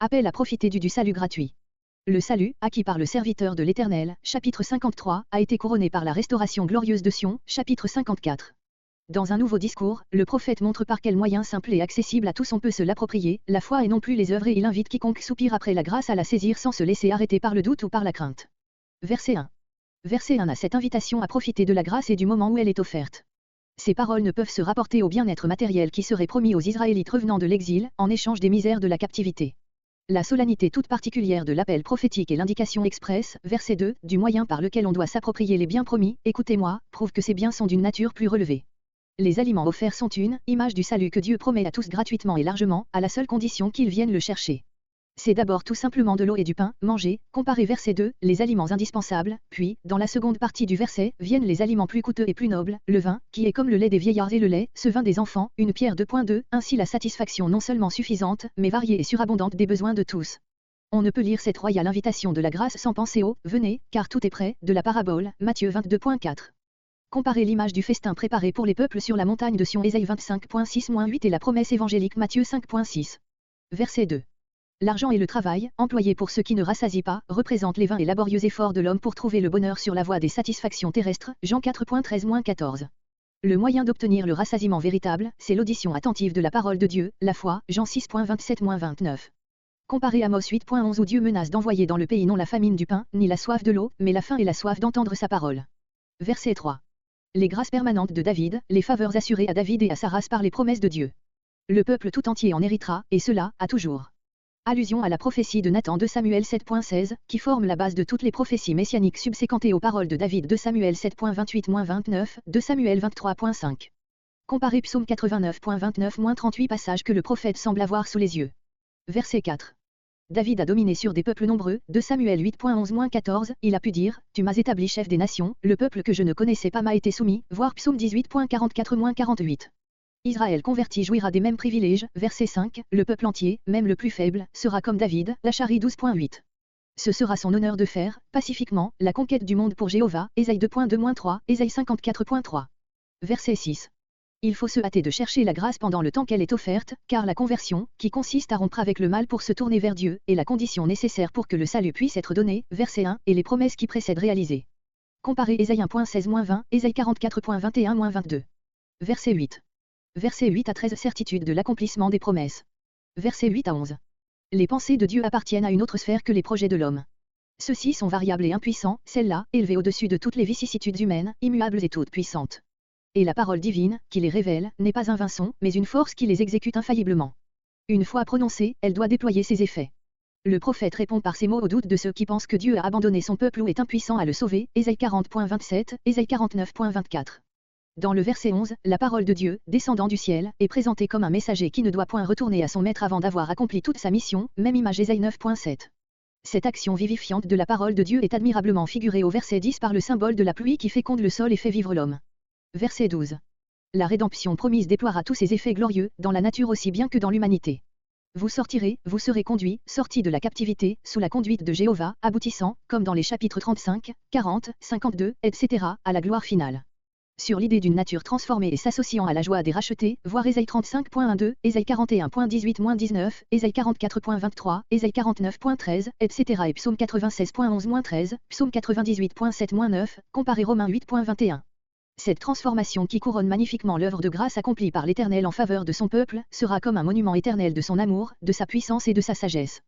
Appel à profiter du salut gratuit. Le salut, acquis par le serviteur de l'Éternel, chapitre 53, a été couronné par la restauration glorieuse de Sion, chapitre 54. Dans un nouveau discours, le prophète montre par quels moyens simples et accessibles à tous on peut se l'approprier, la foi et non plus les œuvres, et il invite quiconque soupire après la grâce à la saisir sans se laisser arrêter par le doute ou par la crainte. Verset 1. Verset 1 a cette invitation à profiter de la grâce et du moment où elle est offerte. Ces paroles ne peuvent se rapporter au bien-être matériel qui serait promis aux Israélites revenant de l'exil, en échange des misères de la captivité. La solennité toute particulière de l'appel prophétique et l'indication expresse, verset 2, du moyen par lequel on doit s'approprier les biens promis, écoutez-moi, prouve que ces biens sont d'une nature plus relevée. Les aliments offerts sont une image du salut que Dieu promet à tous gratuitement et largement, à la seule condition qu'ils viennent le chercher. C'est d'abord tout simplement de l'eau et du pain, manger, comparé verset 2, les aliments indispensables, puis, dans la seconde partie du verset, viennent les aliments plus coûteux et plus nobles, le vin, qui est comme le lait des vieillards et le lait, ce vin des enfants, une pierre 2.2, ainsi la satisfaction non seulement suffisante, mais variée et surabondante des besoins de tous. On ne peut lire cette royale invitation de la grâce sans penser au « venez, car tout est prêt » de la parabole, Matthieu 22.4. Comparez l'image du festin préparé pour les peuples sur la montagne de Sion Ésaïe 25.6-8 et la promesse évangélique Matthieu 5.6. Verset 2. L'argent et le travail, employés pour ceux qui ne rassasient pas, représentent les vains et laborieux efforts de l'homme pour trouver le bonheur sur la voie des satisfactions terrestres, Jean 4.13-14. Le moyen d'obtenir le rassasiement véritable, c'est l'audition attentive de la parole de Dieu, la foi, Jean 6.27-29. Comparez Amos 8.11 où Dieu menace d'envoyer dans le pays non la famine du pain, ni la soif de l'eau, mais la faim et la soif d'entendre sa parole. Verset 3. Les grâces permanentes de David, les faveurs assurées à David et à sa race par les promesses de Dieu. Le peuple tout entier en héritera, et cela, à toujours. Allusion à la prophétie de Nathan 2 Samuel 7.16, qui forme la base de toutes les prophéties messianiques subséquentes aux paroles de David 2 Samuel 7.28-29, 2 Samuel 23.5. Comparez Psaume 89.29-38 passage que le prophète semble avoir sous les yeux. Verset 4. David a dominé sur des peuples nombreux, 2 Samuel 8.11-14, il a pu dire, tu m'as établi chef des nations, le peuple que je ne connaissais pas m'a été soumis, voir Psaume 18.44-48. Israël converti jouira des mêmes privilèges, verset 5, le peuple entier, même le plus faible, sera comme David, Zacharie 12.8. Ce sera son honneur de faire, pacifiquement, la conquête du monde pour Jéhovah, Ésaïe 2.2-3, Ésaïe 54.3. Verset 6. Il faut se hâter de chercher la grâce pendant le temps qu'elle est offerte, car la conversion, qui consiste à rompre avec le mal pour se tourner vers Dieu, est la condition nécessaire pour que le salut puisse être donné, verset 1, et les promesses qui précèdent réalisées. Comparez Ésaïe 1.16-20, Ésaïe 44.21-22. Verset 8. Verset 8 à 13 certitude de l'accomplissement des promesses. Verset 8 à 11. Les pensées de Dieu appartiennent à une autre sphère que les projets de l'homme. Ceux-ci sont variables et impuissants, celles-là, élevées au-dessus de toutes les vicissitudes humaines, immuables et toutes puissantes. Et la parole divine, qui les révèle, n'est pas un vain son, mais une force qui les exécute infailliblement. Une fois prononcée, elle doit déployer ses effets. Le prophète répond par ces mots aux doutes de ceux qui pensent que Dieu a abandonné son peuple ou est impuissant à le sauver, Ésaïe 40.27, Ésaïe 49.24. Dans le verset 11, la parole de Dieu, descendant du ciel, est présentée comme un messager qui ne doit point retourner à son maître avant d'avoir accompli toute sa mission, même image Ésaïe 9.7. Cette action vivifiante de la parole de Dieu est admirablement figurée au verset 10 par le symbole de la pluie qui féconde le sol et fait vivre l'homme. Verset 12. La rédemption promise déploiera tous ses effets glorieux, dans la nature aussi bien que dans l'humanité. Vous sortirez, vous serez conduits, sortis de la captivité, sous la conduite de Jéhovah, aboutissant, comme dans les chapitres 35, 40, 52, etc., à la gloire finale. Sur l'idée d'une nature transformée et s'associant à la joie des rachetés, voir Ésaïe 35.12, Ésaïe 41.18-19, Ésaïe 44.23, Ésaïe 49.13, etc. et Psaume 96.11-13, Psaume 98.7-9, comparez Romains 8.21. Cette transformation qui couronne magnifiquement l'œuvre de grâce accomplie par l'Éternel en faveur de son peuple, sera comme un monument éternel de son amour, de sa puissance et de sa sagesse.